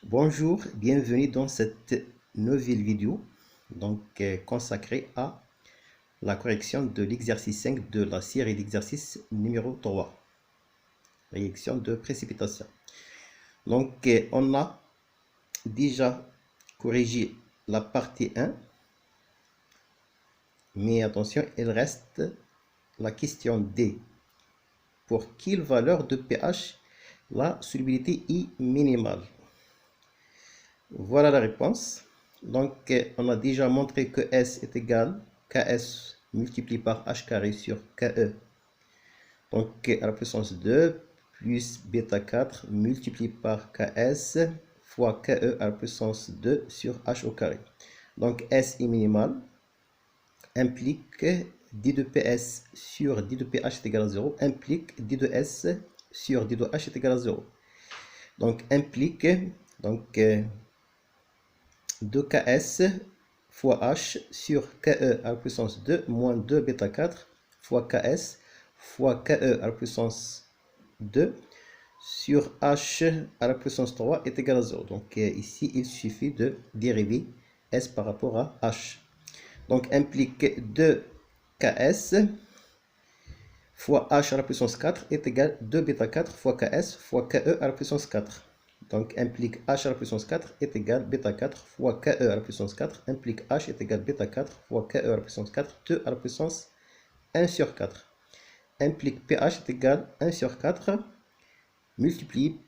Bonjour, bienvenue dans cette nouvelle vidéo consacrée à la correction de l'exercice 5 de la série d'exercices numéro 3, réaction de précipitation. On a déjà corrigé la partie 1, mais attention, il reste la question D. Pour quelle valeur de pH la solubilité est minimale? Voilà la réponse. On a déjà montré que S est égal à KS multiplié par H carré sur KE. Donc, à la puissance 2 plus bêta 4 multiplié par KS fois KE à la puissance 2 sur H au carré. Donc, S est minimal, implique d de PS sur d de PH est égal à 0, implique d de S sur d de H est égal à 0. Donc, implique 2KS fois H sur KE à la puissance 2 moins 2 bêta 4 fois KS fois KE à la puissance 2 sur H à la puissance 3 est égal à 0. Donc ici, il suffit de dériver S par rapport à H. Donc implique 2KS fois H à la puissance 4 est égal à 2 bêta 4 fois KS fois KE à la puissance 4. Donc, implique H à la puissance 4 est égal à bêta 4 fois KE à la puissance 4, implique H est égal à bêta 4 fois KE à la puissance 4, 2 à la puissance 1 sur 4. Implique PH est égal à 1 sur 4 multiplié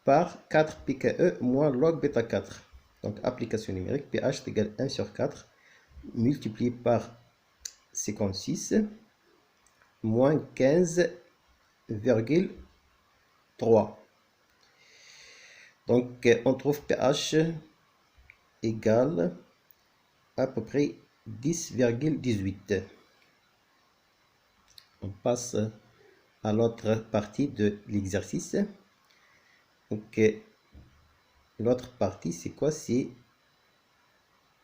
par 4 pKe moins log bêta 4. Donc, application numérique, PH est égal à 1 sur 4 multiplié par 56 moins 15,3. Donc, on trouve pH égale à peu près 10,18. On passe à l'autre partie de l'exercice. Donc, l'autre partie, c'est quoi? C'est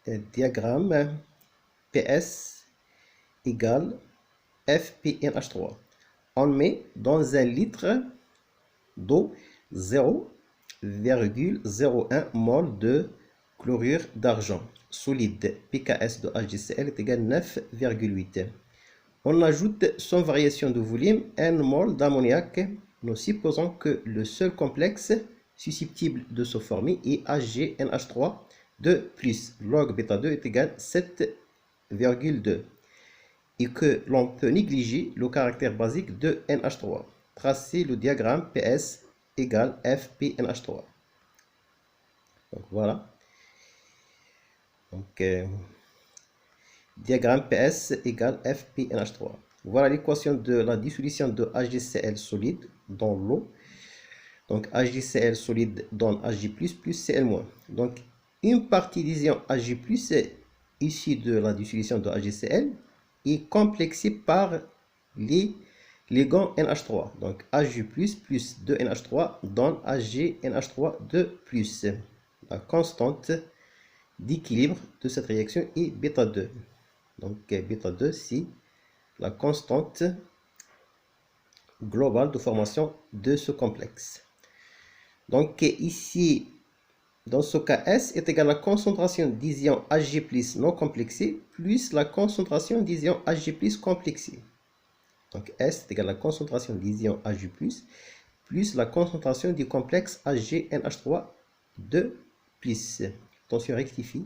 un diagramme PS égale FPNH3. On met dans un litre d'eau 0,01 mol de chlorure d'argent solide. pKs de HgCl est égal à 9,8. On ajoute sans variation de volume 1 mol d'ammoniac. Nous supposons que le seul complexe susceptible de se former est HgNH3 2 plus log bêta 2 est égal à 7,2 et que l'on peut négliger le caractère basique de NH3. Tracez le diagramme PS égale FPNH3. Donc voilà. Donc diagramme PS égale FPNH3. Voilà l'équation de la dissolution de HgCl solide dans l'eau. Donc HgCl solide donne Hg plus Cl-. Donc une partie des ions Hg issue de la dissolution de HgCl est complexée par les ligands NH3. Donc Hg plus 2NH3 donne HgNH3 2 plus. La constante d'équilibre de cette réaction est bêta 2. Donc bêta 2, c'est la constante globale de formation de ce complexe. Donc ici, dans ce cas, S est égal à la concentration des ions Hg non complexés plus la concentration des ions Hg complexés. Donc S est égal à la concentration des ions Hg plus la concentration du complexe HgNH3 2 plus. Attention, rectifie.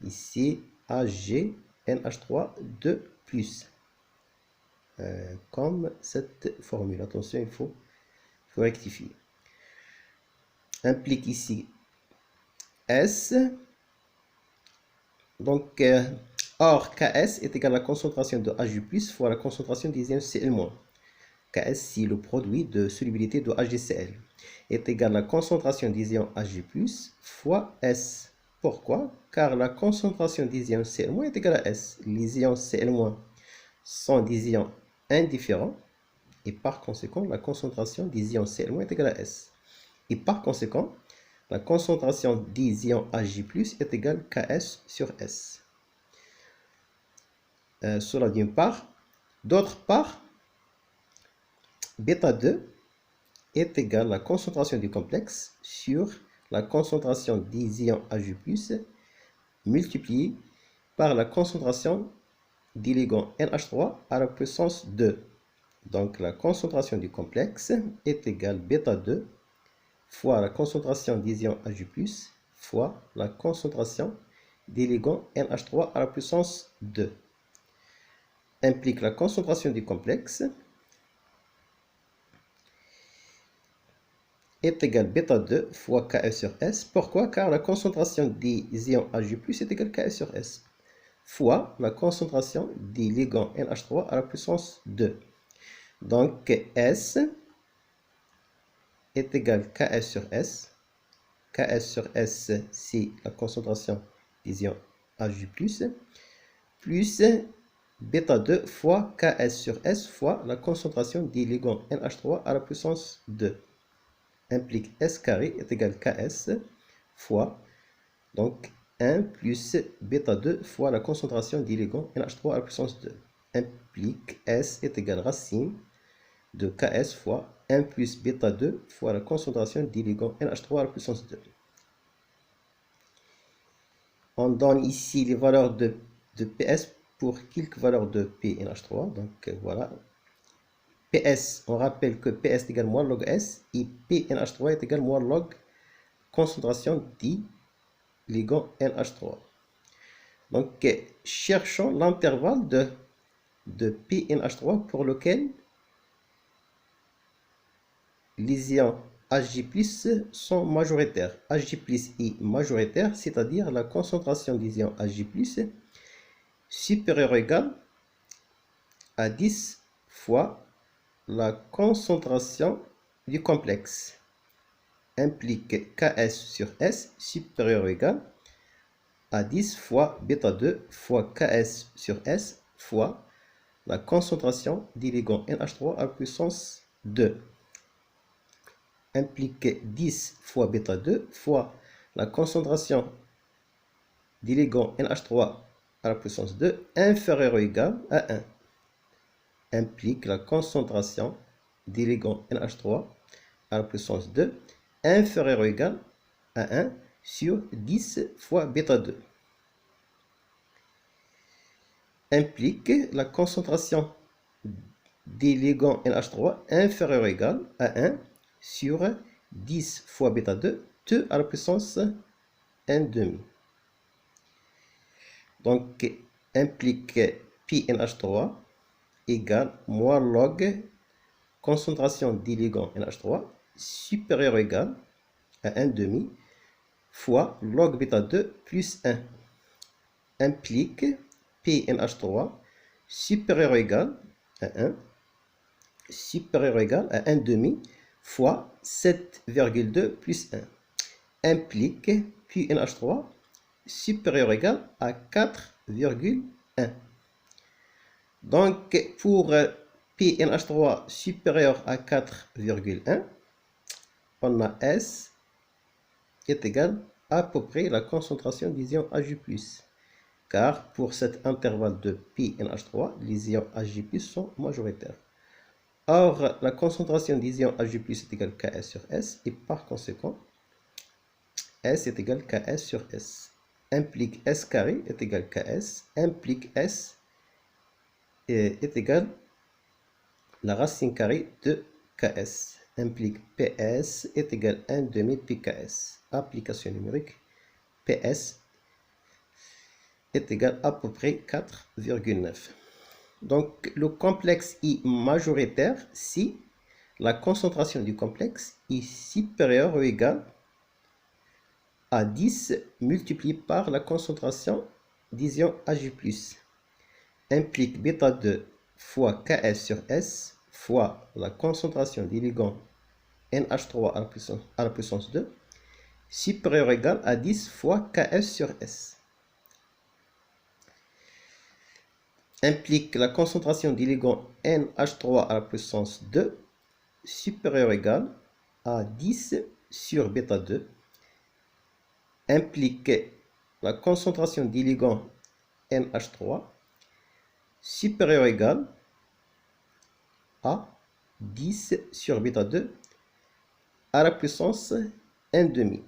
Ici, HgNH3 2 plus. Comme cette formule. Attention, il faut rectifier. Implique ici S. Donc, or, Ks est égal à la concentration de Hg fois la concentration des ions Cl-. Ks, c'est le produit de solubilité de HgCl, est égal à la concentration des ions Hg fois S. Pourquoi? Car la concentration des ions Cl- est égale à S. Les ions Cl- sont des ions indifférents et par conséquent, la concentration des ions Cl- est égale à S. Et par conséquent, la concentration des ions Hg+, est égale à Ks sur S. Cela d'une part. D'autre part, bêta 2 est égal à la concentration du complexe sur la concentration des ions Ag+, multiplié par la concentration du ligand NH3 à la puissance 2. Donc la concentration du complexe est égale bêta 2 fois la concentration des ions Ag+, fois la concentration des ligands NH3 à la puissance 2. Implique la concentration du complexe est égale bêta 2 fois Ks sur S. Pourquoi? Car la concentration des ions Ag+, est égale Ks sur S, fois la concentration des ligands NH3 à la puissance 2. Donc S est égal Ks sur S. Ks sur S, c'est la concentration des ions Ag+, plus bêta 2 fois Ks sur S fois la concentration des ligands NH3 à la puissance 2. Implique S carré est égal Ks fois, donc 1 plus bêta 2 fois la concentration des ligands NH3 à la puissance 2. Implique S est égal racine de Ks fois 1 plus bêta 2 fois la concentration des ligands NH3 à la puissance 2. On donne ici les valeurs de PS pour quelques valeurs de PNH3. Donc voilà. PS, on rappelle que PS est égal moins log S et PNH3 est égal moins log concentration du ligand NH3. Donc cherchons l'intervalle de PNH3 pour lequel les ions Ag+ sont majoritaires. Ag+ est majoritaire, c'est-à-dire la concentration des ions Ag+ supérieure ou égale à 10 fois la concentration du complexe. Implique Ks sur S supérieur ou égal à 10 fois bêta 2 fois Ks sur S fois la concentration du ligand NH3 à la puissance 2. Implique 10 fois bêta 2 fois la concentration du ligand NH3 à la puissance 2 inférieure ou égale à 1. Implique la concentration du ligand NH3 à la puissance 2 inférieure ou égale à 1 sur 10 fois bêta 2. Implique la concentration des ligands NH3 inférieure ou égale à 1 sur 10 fois bêta 2, 2 à la puissance 1,5. Donc, implique PNH3 égale moins log concentration du ligand NH3 supérieur ou égal à 1,5 fois log bêta 2 plus 1. Implique PNH3 supérieur ou égal à 1 supérieur ou égal à 1,5 fois 7,2 plus 1. Implique PNH3 supérieur ou égal à 4,1. Donc, pour PNH3 supérieur à 4,1, on a S est égal à peu près la concentration des ions Ag+. Car pour cet intervalle de PNH3, les ions Ag+ sont majoritaires. Or, la concentration des ions Ag+ est égale Ks sur S et par conséquent, S est égal Ks sur S. Implique S carré est égal Ks, implique S est égal la racine carrée de Ks. Implique PS est égal 1,5 pks. Application numérique, PS est égal à peu près 4,9. Donc le complexe est majoritaire si la concentration du complexe est supérieure ou égale à 10 multiplié par la concentration des ions Ag+. Implique bêta 2 fois Ks sur S fois la concentration des ligands NH3 à la puissance 2 supérieur ou égal à 10 fois Ks sur S. Implique la concentration du ligand NH3 à la puissance 2 supérieur ou égal à 10 sur bêta 2. Implique la concentration du ligand NH3 supérieur ou égal à 10 sur bêta 2 à la puissance 1,5.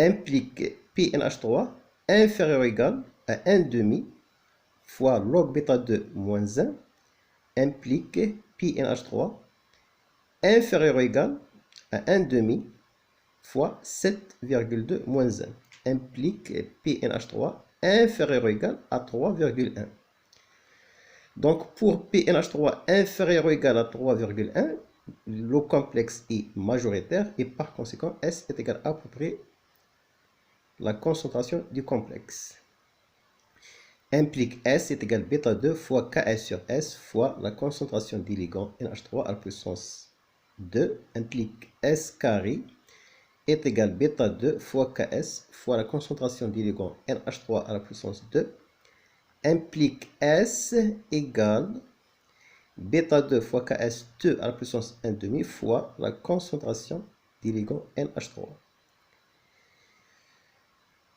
implique PNH3 inférieur ou égal à 1 demi fois log bêta 2 moins 1 implique PNH3 inférieur ou égal à 1 demi fois 7,2 moins 1 implique PNH3 inférieur ou égal à 3,1. Donc pour PNH3 inférieur ou égal à 3,1, le complexe est majoritaire et par conséquent S est égal à peu près la concentration du complexe. Implique S est égal à bêta 2 fois Ks sur S fois la concentration du ligand NH3 à la puissance 2 implique S carré est égal à bêta 2 fois Ks fois la concentration du ligand NH3 à la puissance 2 implique S égale bêta 2 fois Ks2 à la puissance 1,5 fois la concentration du ligand NH3.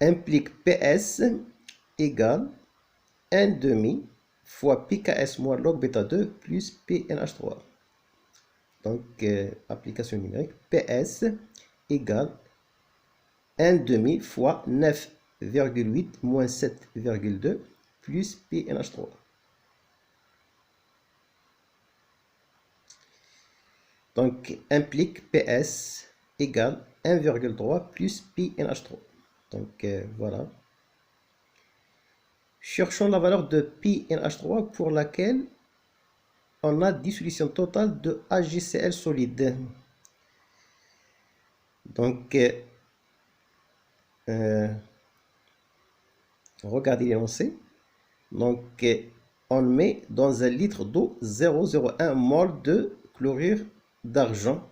Implique PS égale 1,5 fois pKs moins log bêta 2 plus PNH3. Donc, application numérique, PS égale 1,5 fois 9,8 moins 7,2 plus PNH3. Donc, implique PS égale 1,3 plus PNH3. Donc, voilà. Cherchons la valeur de PNH3 pour laquelle on a dissolution totale de HgCl solide. Donc, regardez l'énoncé. Donc, on met dans un litre d'eau 0,01 mol de chlorure d'argent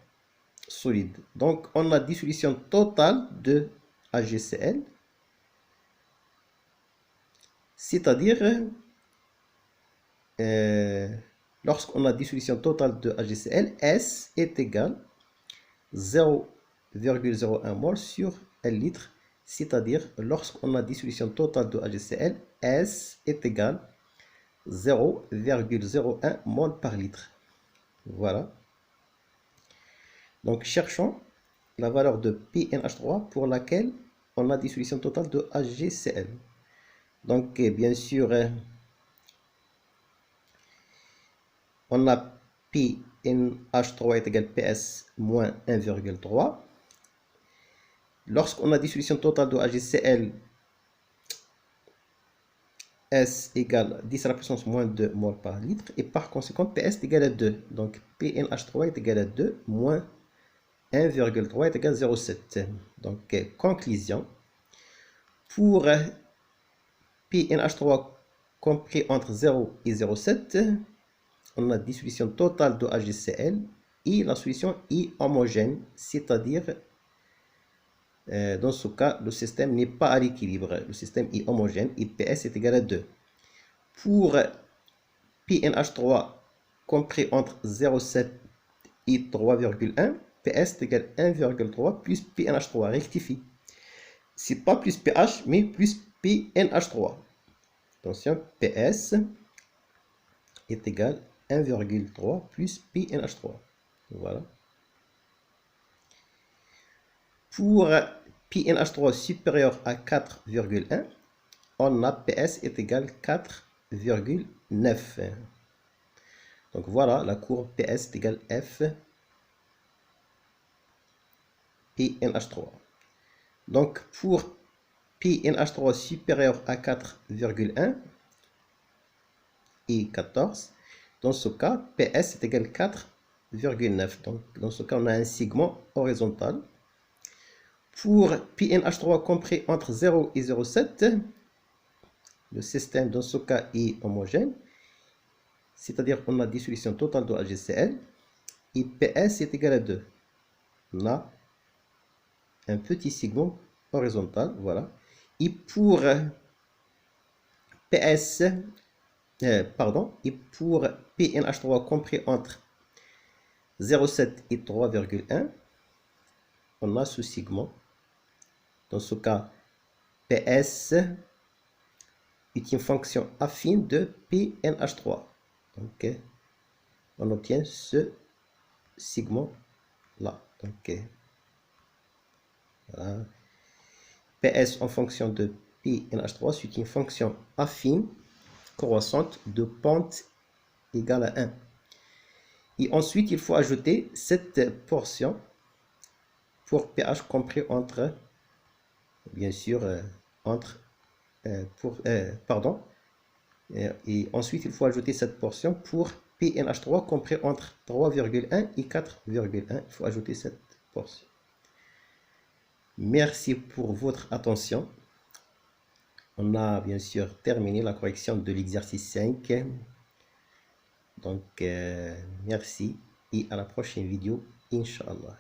solide. Donc, on a dissolution totale de HgCl, c'est-à-dire lorsqu'on a dissolution totale de HgCl, S est égal 0,01 mol sur 1 litre, c'est-à-dire lorsqu'on a dissolution totale de HgCl, S est égal 0,01 mol par litre. Voilà. Donc cherchons la valeur de PNH3 pour laquelle on a dissolution totale de HgCl. Donc bien sûr, on a PNH3 est égal à PS moins 1,3. Lorsqu'on a dissolution totale de HgCl, S égale 10 à la puissance moins 2 mol par litre. Et par conséquent, PS est égal à 2. Donc PNH3 est égal à 2 moins 1,3 est égal à 0,7. Donc conclusion. Pour PNH3 compris entre 0 et 0,7, on a dissolution totale de HgCl et la solution est homogène, c'est-à-dire dans ce cas, le système n'est pas à l'équilibre. Le système est homogène et PS est égal à 2. Pour PNH3 compris entre 0,7 et 3,1, PS est égal à 1,3 plus PNH3. Rectifie. C'est pas plus pH, mais plus PNH3. Attention, PS est égal à 1,3 plus PNH3. Voilà. Pour PNH3 supérieur à 4,1, on a PS est égal à 4,9. Donc voilà la courbe PS est égal à F PNH3. Donc pour PNH3 supérieur à 4,1 et 14, dans ce cas, PS est égal à 4,9. Donc dans ce cas, on a un segment horizontal. Pour PNH3 compris entre 0 et 0,7, le système dans ce cas est homogène, c'est-à-dire qu'on a dissolution totale de HgCl et PS est égal à 2. On a un petit segment horizontal, voilà. Et pour pour PNH3 compris entre 0,7 et 3,1, on a ce segment. Dans ce cas, PS est une fonction affine de PNH3. Donc, on obtient ce segment là. Donc, voilà. PS en fonction de PNH3, c'est une fonction affine croissante de pente égale à 1. Et ensuite, il faut ajouter cette portion pour pH compris entre, bien sûr, et ensuite, il faut ajouter cette portion pour PNH3 compris entre 3,1 et 4,1. Il faut ajouter cette portion. Merci pour votre attention. On a bien sûr terminé la correction de l'exercice 5. Donc, merci et à la prochaine vidéo, Inch'Allah.